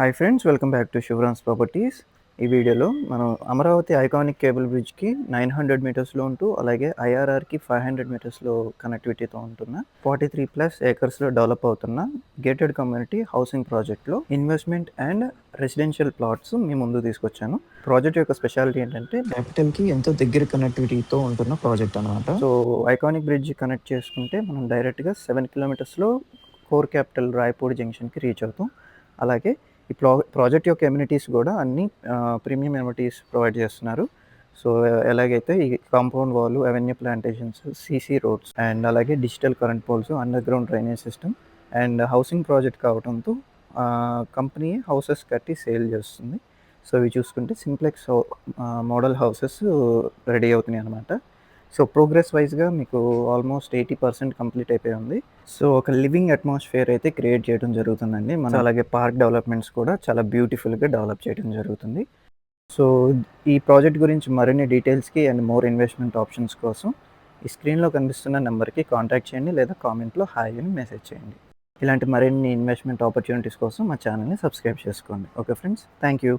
Hi friends, welcome back to Sivaram's properties. ఈ వీడియోలో మనం అమరావతి ఐకానిక్ కేబుల్ బ్రిడ్జ్కి 900 మీటర్స్లో ఉంటూ అలాగే ఐఆర్ఆర్కి 500 మీటర్స్లో కనెక్టివిటీతో ఉంటున్న 43+ ఏకర్స్లో డెవలప్ అవుతున్న గేటెడ్ కమ్యూనిటీ హౌసింగ్ ప్రాజెక్ట్లో ఇన్వెస్ట్మెంట్ అండ్ రెసిడెన్షియల్ ప్లాట్స్ మీ ముందు తీసుకొచ్చాను. ప్రాజెక్ట్ యొక్క స్పెషాలిటీ ఏంటంటే క్యాపిటల్కి ఎంతో దగ్గర కనెక్టివిటీతో ఉంటున్న ప్రాజెక్ట్ అనమాట. సో ఐకానిక్ బ్రిడ్జ్ కనెక్ట్ చేసుకుంటే మనం డైరెక్ట్గా 7 కిలోమీటర్స్లో కోర్ క్యాపిటల్ రాయపూడి జంక్షన్కి రీచ్ అవుతాం. అలాగే ఈ ప్రాజెక్ట్ యొక్క ఎమ్యూనిటీస్ కూడా అన్ని ప్రీమియం ఎమ్యూనిటీస్ ప్రొవైడ్ చేస్తున్నారు. సో ఎలాగైతే ఈ compound wall, avenue plantations, CC roads and అలాగే digital current poles, underground drainage system and housing project కావడంతో కంపెనీ హౌసెస్ కట్టి సేల్ చేస్తుంది. సో ఇవి చూసుకుంటే సింప్లెక్స్ మోడల్ హౌసెస్ రెడీ అవుతున్నాయి అనమాట. సో ప్రోగ్రెస్ వైజ్గా మీకు ఆల్మోస్ట్ 80% కంప్లీట్ అయిపోయి ఉంది. సో ఒక లివింగ్ అట్మాస్ఫియర్ అయితే క్రియేట్ చేయడం జరుగుతుందండి. మన అలాగే పార్క్ డెవలప్మెంట్స్ కూడా చాలా బ్యూటిఫుల్గా డెవలప్ చేయడం జరుగుతుంది. సో ఈ ప్రాజెక్ట్ గురించి మరిన్ని డీటెయిల్స్కి అండ్ మోర్ ఇన్వెస్ట్మెంట్ ఆప్షన్స్ కోసం ఈ స్క్రీన్లో కనిపిస్తున్న నెంబర్కి కాంటాక్ట్ చేయండి లేదా కామెంట్లో హాయ్ అని మెసేజ్ చేయండి. ఇలాంటి మరిన్ని ఇన్వెస్ట్మెంట్ ఆపర్చునిటీస్ కోసం మా ఛానల్ని సబ్స్క్రైబ్ చేసుకోండి. Okay friends, thank you.